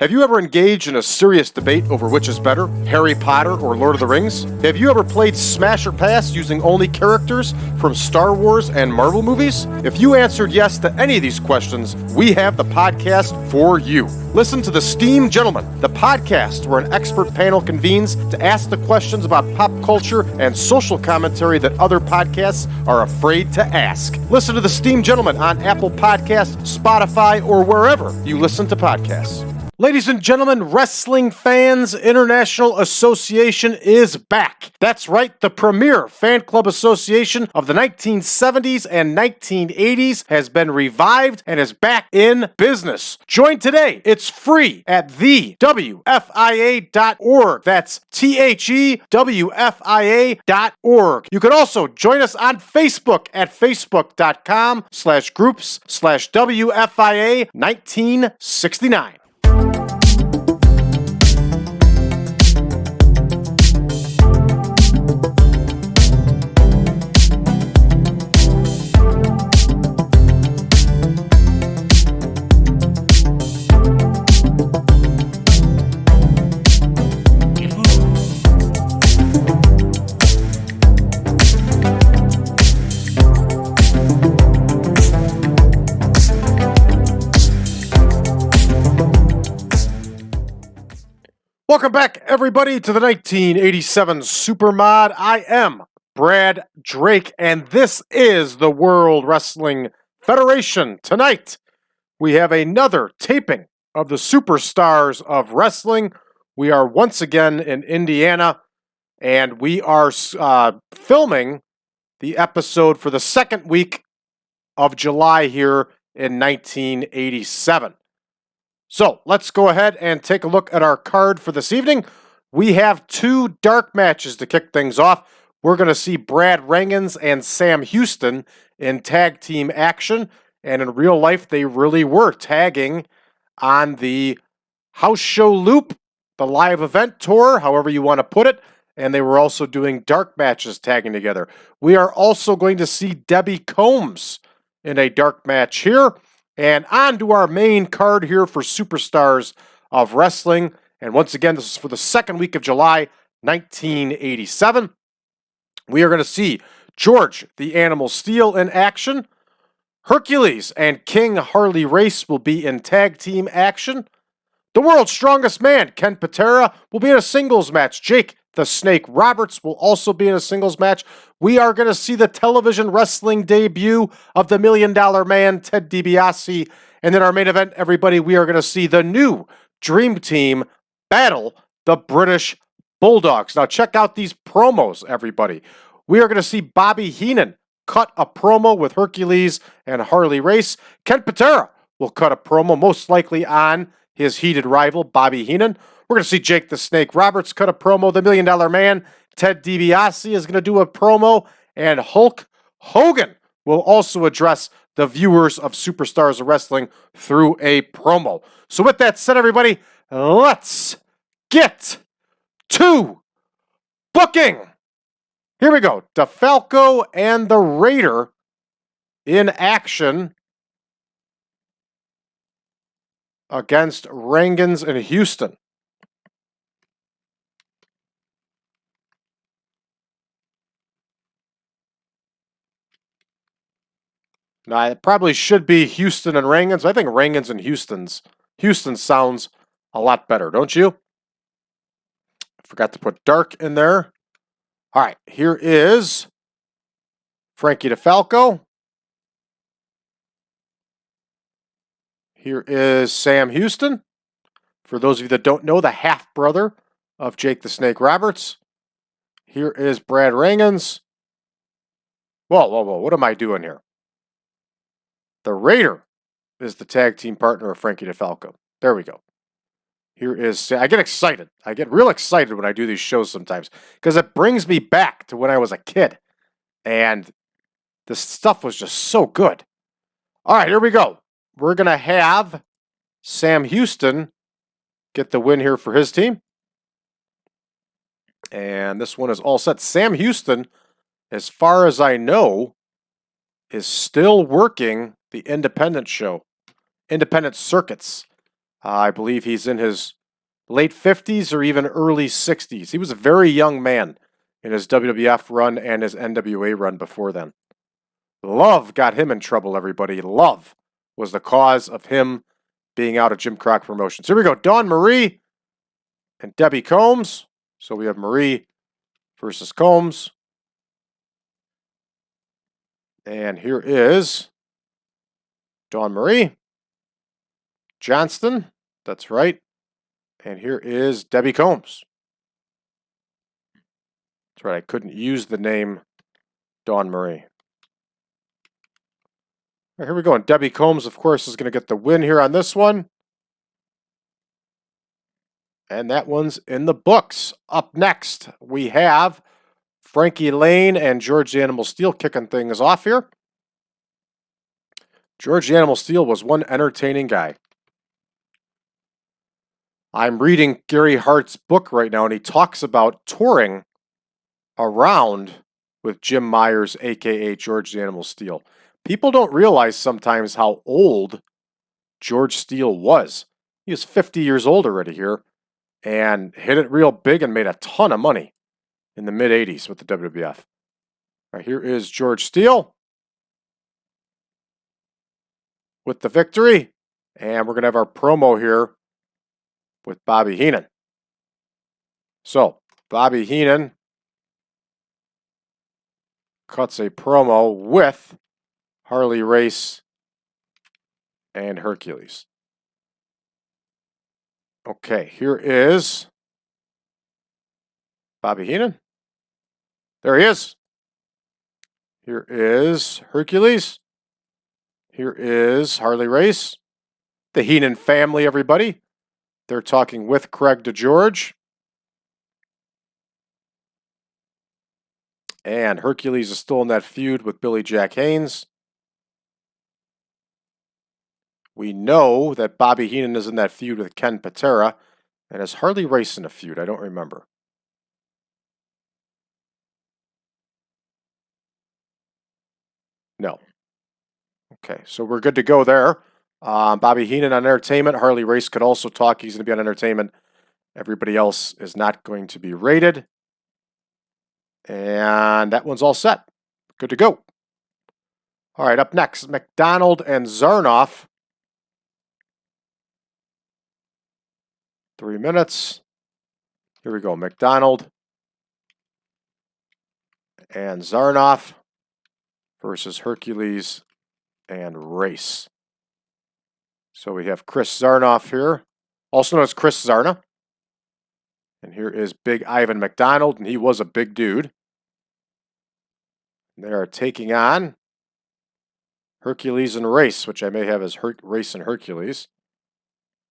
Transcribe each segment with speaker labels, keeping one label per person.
Speaker 1: Have you ever engaged in a serious debate over which is better, Harry Potter or Lord of the Rings? Have you ever played Smash or Pass using only characters from Star Wars and Marvel movies? If you answered yes to any of these questions, we have the podcast for you. Listen to The Steam Gentlemen, the podcast where an expert panel convenes to ask the questions about pop culture and social commentary that other podcasts are afraid to ask. Listen to The Steam Gentlemen on Apple Podcasts, Spotify, or wherever you listen to podcasts. Ladies and gentlemen, Wrestling Fans International Association is back. That's right, the premier fan club association of the 1970s and 1980s has been revived and is back in business. Join today. It's free at thewfia.org. That's thewfia.org. You can also join us on Facebook at facebook.com/groups/WFIA 1969. Welcome back, everybody, to the 1987 Supermod. I am Brad Drake, and this is the World Wrestling Federation. Tonight, we have another taping of the Superstars of Wrestling. We are once again in Indiana, and we are filming the episode for the second week of July here in 1987. So, let's go ahead and take a look at our card for this evening. We have two dark matches to kick things off. We're going to see Brad Rheingans and Sam Houston in tag team action. And in real life, they really were tagging on the house show loop, the live event tour, however you want to put it. And they were also doing dark matches tagging together. We are also going to see Debbie Combs in a dark match here. And on to our main card here for Superstars of Wrestling. And once again, this is for the second week of July, 1987. We are going to see George the Animal Steele in action. Hercules and King Harley Race will be in tag team action. The world's strongest man, Ken Patera, will be in a singles match. Jake the Snake Roberts will also be in a singles match. We are going to see the television wrestling debut of the $1 Million Man, Ted DiBiase. And in our main event, everybody, we are going to see the new Dream Team battle the British Bulldogs. Now, check out these promos, everybody. We are going to see Bobby Heenan cut a promo with Hercules and Harley Race. Ken Patera will cut a promo, most likely on his heated rival, Bobby Heenan. We're going to see Jake the Snake Roberts cut a promo. The $1 Million Man, Ted DiBiase, is going to do a promo. And Hulk Hogan will also address the viewers of Superstars of Wrestling through a promo. So with that said, everybody, let's get to booking. Here we go. DeFalco and the Raider in action against Rheingans and Houston. Now, it probably should be Houston and Rheingans. I think Rheingans and Houston sounds a lot better, don't you? I forgot to put Dark in there. All right, here is Frankie DeFalco. Here is Sam Houston. For those of you that don't know, the half-brother of Jake the Snake Roberts. Here is Brad Rheingans. Whoa, what am I doing here? The Raider is the tag team partner of Frankie DeFalco. There we go. Here is, I get excited. I get real excited when I do these shows sometimes because it brings me back to when I was a kid. And this stuff was just so good. All right, here we go. We're going to have Sam Houston get the win here for his team. And this one is all set. Sam Houston, as far as I know, is still working the independent show, independent circuits. I believe he's in his late 50s or even early 60s. He was a very young man in his WWF run and his NWA run before then. Love got him in trouble, everybody. Love was the cause of him being out of Jim Crockett Promotions. Here we go. Dawn Marie and Debbie Combs. So we have Marie versus Combs. And here is Dawn Marie. Johnston. That's right. And here is Debbie Combs. That's right. I couldn't use the name Dawn Marie. All right, here we go. And Debbie Combs, of course, is going to get the win here on this one. And that one's in the books. Up next, we have Frankie Laine and George the Animal Steele kicking things off here. George the Animal Steele was one entertaining guy. I'm reading Gary Hart's book right now, and he talks about touring around with Jim Myers, a.k.a. George the Animal Steele. People don't realize sometimes how old George Steele was. He was 50 years old already here and hit it real big and made a ton of money in the mid-'80s with the WWF. All right, here is George Steele with the victory. And we're going to have our promo here with Bobby Heenan. So, Bobby Heenan cuts a promo with Harley Race and Hercules. Okay, here is Bobby Heenan. There he is. Here is Hercules. Here is Harley Race. The Heenan family, everybody. They're talking with Craig DeGeorge. And Hercules is still in that feud with Billy Jack Haynes. We know that Bobby Heenan is in that feud with Ken Patera. And is Harley Race in a feud? I don't remember. No. Okay, so we're good to go there. Bobby Heenan on entertainment. Harley Race could also talk. He's going to be on entertainment. Everybody else is not going to be rated. And that one's all set. Good to go. All right, up next, McDonald and Zarnoff. 3 minutes. Here we go. McDonald and Zarnoff versus Hercules and Race. So we have Chris Zarnoff here, also known as Chris Zarna. And here is Big Ivan McDonald, and he was a big dude. They are taking on Hercules and Race, which I may have as Race and Hercules.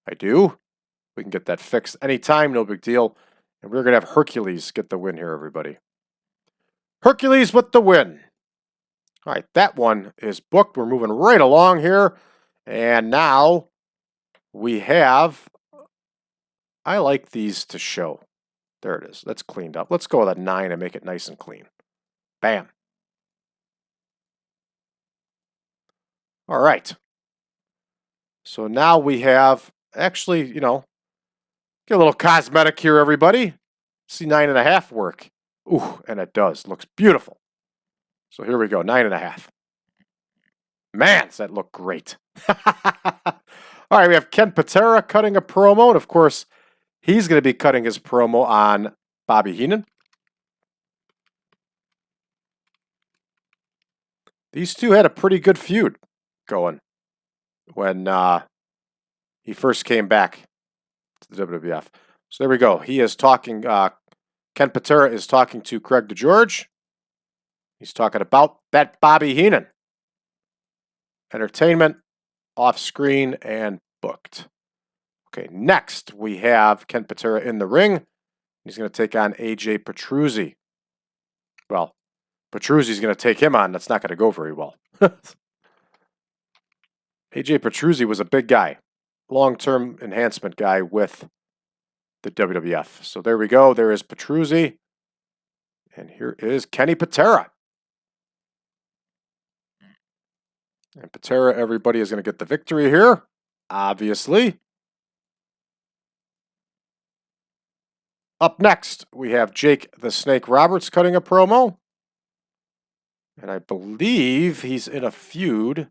Speaker 1: I do. We can get that fixed anytime, no big deal. And we're going to have Hercules get the win here, everybody. Hercules with the win. All right, that one is booked. We're moving right along here. And now we have, I like these to show. There it is. That's cleaned up. Let's go with a 9 and make it nice and clean. Bam. All right. So now we have, actually, you know, get a little cosmetic here, everybody. See 9.5 work. Ooh, and it does. Looks beautiful. So here we go, 9.5. Man, does that look great. All right, we have Ken Patera cutting a promo. And, of course, he's going to be cutting his promo on Bobby Heenan. These two had a pretty good feud going when he first came back to the WWF. So there we go. He is talking, Ken Patera is talking to Craig DeGeorge. He's talking about that Bobby Heenan. Entertainment, off-screen, and booked. Okay, next we have Ken Patera in the ring. He's going to take on AJ Petruzzi. Well, Petruzzi's going to take him on. That's not going to go very well. AJ Petruzzi was a big guy. Long-term enhancement guy with the WWF. So there we go. There is Petruzzi. And here is Kenny Patera. And Patera, everybody is going to get the victory here, obviously. Up next, we have Jake the Snake Roberts cutting a promo. And I believe he's in a feud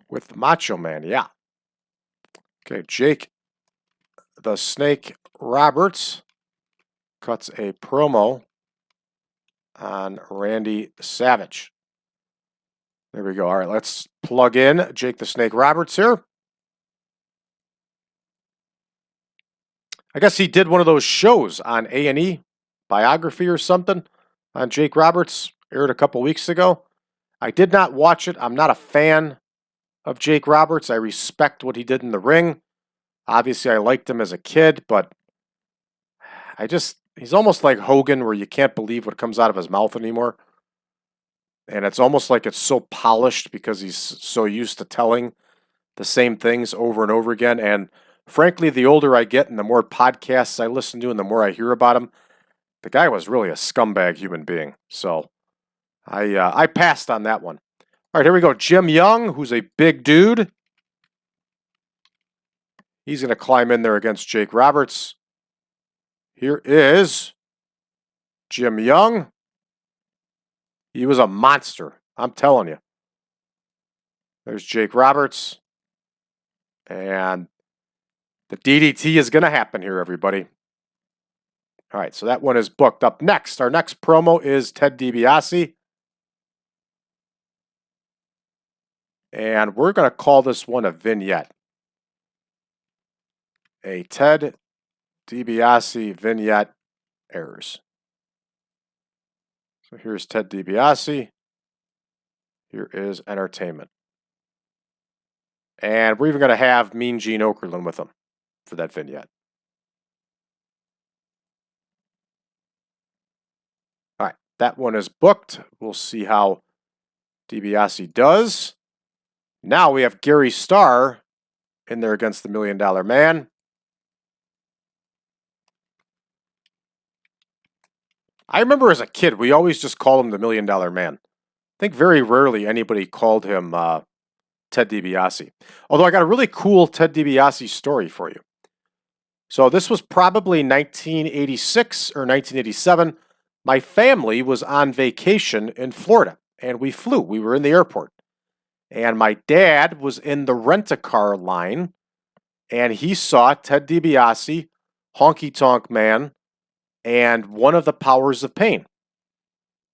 Speaker 1: with Macho Man, yeah. Okay, Jake the Snake Roberts cuts a promo on Randy Savage. There we go. All right, let's plug in Jake the Snake Roberts here. I guess he did one of those shows on A&E, biography or something, on Jake Roberts, aired a couple weeks ago. I did not watch it. I'm not a fan of Jake Roberts. I respect what he did in the ring. Obviously, I liked him as a kid, but he's almost like Hogan, where you can't believe what comes out of his mouth anymore. And it's almost like it's so polished because he's so used to telling the same things over and over again. And frankly, the older I get and the more podcasts I listen to and the more I hear about him, the guy was really a scumbag human being. So I passed on that one. All right, here we go. Jim Young, who's a big dude. He's going to climb in there against Jake Roberts. Here is Jim Young. He was a monster, I'm telling you. There's Jake Roberts. And the DDT is going to happen here, everybody. All right, so that one is booked. Up next, our next promo is Ted DiBiase. And we're going to call this one a vignette. A Ted DiBiase vignette airs. So here's Ted DiBiase. Here is entertainment. And we're even going to have Mean Gene Okerlund with him for that vignette. All right, that one is booked. We'll see how DiBiase does. Now we have Gary Starr in there against the $1 Million Man. I remember as a kid, we always just called him the $1 Million Man. I think very rarely anybody called him Ted DiBiase. Although I got a really cool Ted DiBiase story for you. So this was probably 1986 or 1987. My family was on vacation in Florida, and we flew. We were in the airport. And my dad was in the rent-a-car line, and he saw Ted DiBiase, Honky Tonk Man, and One of the Powers of Pain.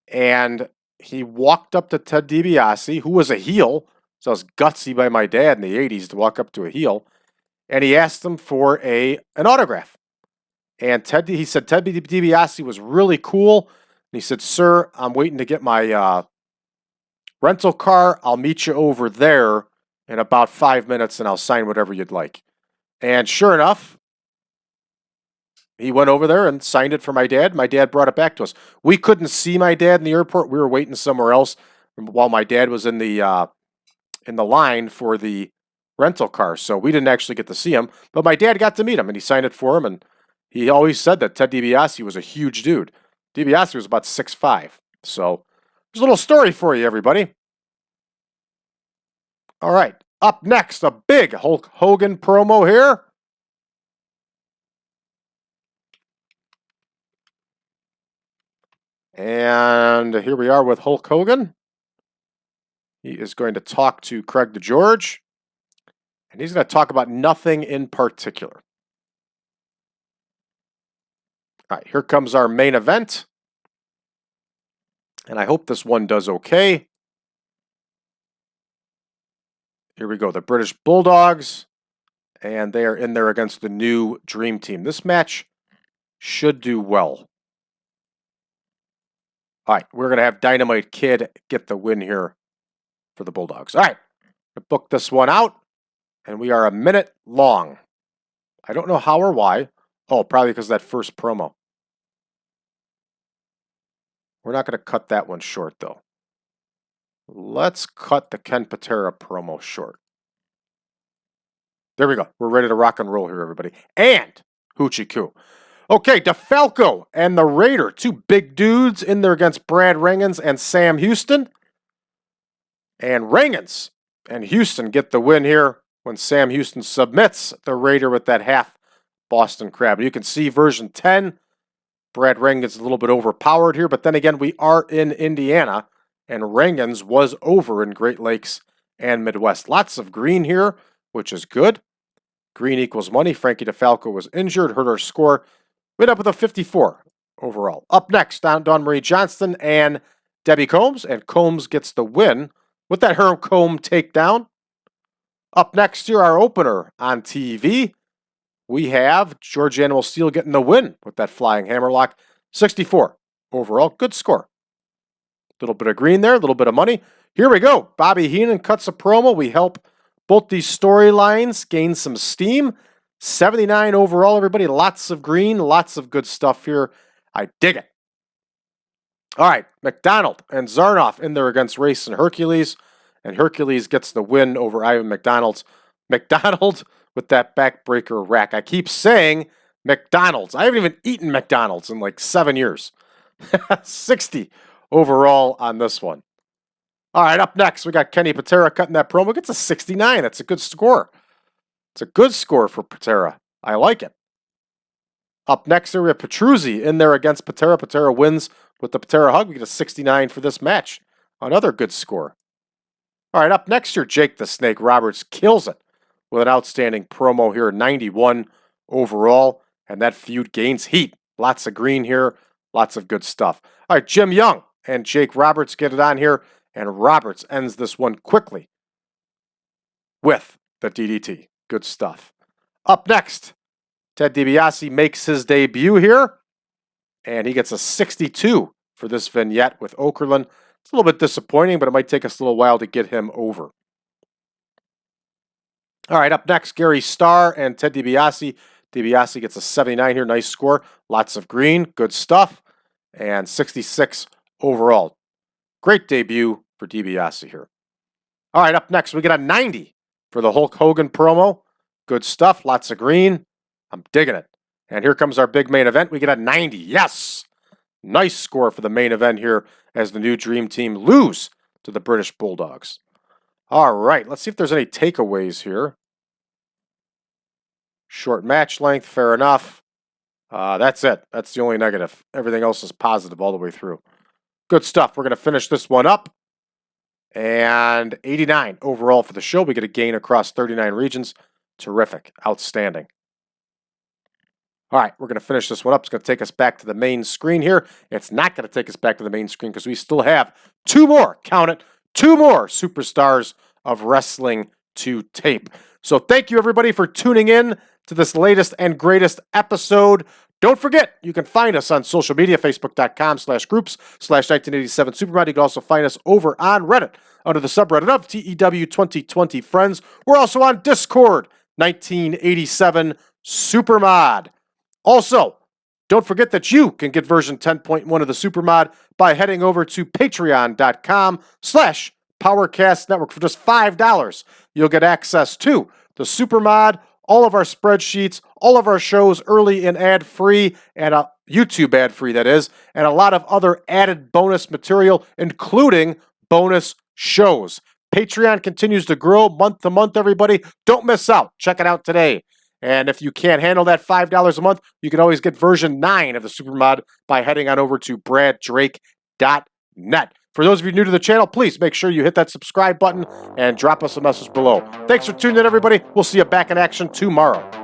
Speaker 1: And he walked up to Ted DiBiase, who was a heel, so it was gutsy by my dad in the 80s to walk up to a heel, and he asked him for an autograph. And he said Ted DiBiase was really cool. And he said, "Sir, I'm waiting to get my rental car. I'll meet you over there in about 5 minutes, and I'll sign whatever you'd like." And sure enough, he went over there and signed it for my dad. My dad brought it back to us. We couldn't see my dad in the airport. We were waiting somewhere else while my dad was in the line for the rental car. So we didn't actually get to see him. But my dad got to meet him, and he signed it for him. And he always said that Ted DiBiase was a huge dude. DiBiase was about 6'5". So there's a little story for you, everybody. All right. Up next, a big Hulk Hogan promo here. And here we are with Hulk Hogan. He is going to talk to Craig DeGeorge. And he's going to talk about nothing in particular. All right, here comes our main event. And I hope this one does okay. Here we go, the British Bulldogs. And they are in there against the new Dream Team. This match should do well. All right, we're going to have Dynamite Kid get the win here for the Bulldogs. All right, I booked this one out, and we are a minute long. I don't know how or why. Oh, probably because of that first promo. We're not going to cut that one short, though. Let's cut the Ken Patera promo short. There we go. We're ready to rock and roll here, everybody. And Hoochie Coo. Okay, DeFalco and the Raider, two big dudes in there against Brad Rheingans and Sam Houston. And Rheingans and Houston get the win here when Sam Houston submits the Raider with that half Boston Crab. You can see version 10. Brad Rheingans a little bit overpowered here, but then again, we are in Indiana, and Rheingans was over in Great Lakes and Midwest. Lots of green here, which is good. Green equals money. Frankie DeFalco was injured, hurt our score. We end up with a 54 overall. Up next, Dawn Marie Johnston and Debbie Combs, and Combs gets the win with that Herm Comb takedown. Up next here, our opener on TV. We have George Animal Steele getting the win with that flying hammerlock. 64 overall. Good score. Little bit of green there, a little bit of money. Here we go. Bobby Heenan cuts a promo. We help both these storylines gain some steam. 79 overall, everybody. Lots of green, lots of good stuff here. I dig it. All right, McDonald and Zarnoff in there against Race and Hercules. And Hercules gets the win over Ivan McDonald's. McDonald with that backbreaker rack. I keep saying McDonald's. I haven't even eaten McDonald's in like 7 years. 60 overall on this one. All right, up next, we got Kenny Patera cutting that promo. Gets a 69. That's a good score. It's a good score for Patera. I like it. Up next, there we have Petruzzi in there against Patera. Patera wins with the Patera hug. We get a 69 for this match. Another good score. All right, up next here, Jake the Snake Roberts kills it with an outstanding promo here, 91 overall, and that feud gains heat. Lots of green here, lots of good stuff. All right, Jim Young and Jake Roberts get it on here, and Roberts ends this one quickly with the DDT. Good stuff. Up next, Ted DiBiase makes his debut here, and he gets a 62 for this vignette with Okerlund. It's a little bit disappointing, but it might take us a little while to get him over. All right, up next, Gary Starr and Ted DiBiase. DiBiase gets a 79 here. Nice score. Lots of green. Good stuff. And 66 overall. Great debut for DiBiase here. All right, up next, we get a 90 for the Hulk Hogan promo. Good stuff. Lots of green. I'm digging it. And here comes our big main event. We get a 90. Yes! Nice score for the main event here as the new Dream Team lose to the British Bulldogs. All right, let's see if there's any takeaways here. Short match length, fair enough. That's it. That's the only negative. Everything else is positive all the way through. Good stuff. We're going to finish this one up. And 89 overall for the show. We get a gain across 39 regions. Terrific. Outstanding. All right, we're going to finish this one up. It's going to take us back to the main screen here. It's not going to take us back to the main screen because we still have two more, count it, two more superstars of wrestling to tape. So thank you, everybody, for tuning in to this latest and greatest episode. Don't forget, you can find us on social media, facebook.com/groups/1987supermod. You can also find us over on Reddit under the subreddit of TEW 2020 Friends. We're also on Discord, 1987 Supermod. Also, don't forget that you can get version 10.1 of the Supermod by heading over to patreon.com/PowerCast Network. For just $5, you'll get access to the Supermod, all of our spreadsheets, all of our shows early and ad-free, and a YouTube ad-free, that is, and a lot of other added bonus material, including bonus shows. Patreon continues to grow month to month, everybody. Don't miss out. Check it out today. And if you can't handle that $5 a month, you can always get version 9 of the Supermod by heading on over to braddrake.net. For those of you new to the channel, please make sure you hit that subscribe button and drop us a message below. Thanks for tuning in, everybody. We'll see you back in action tomorrow.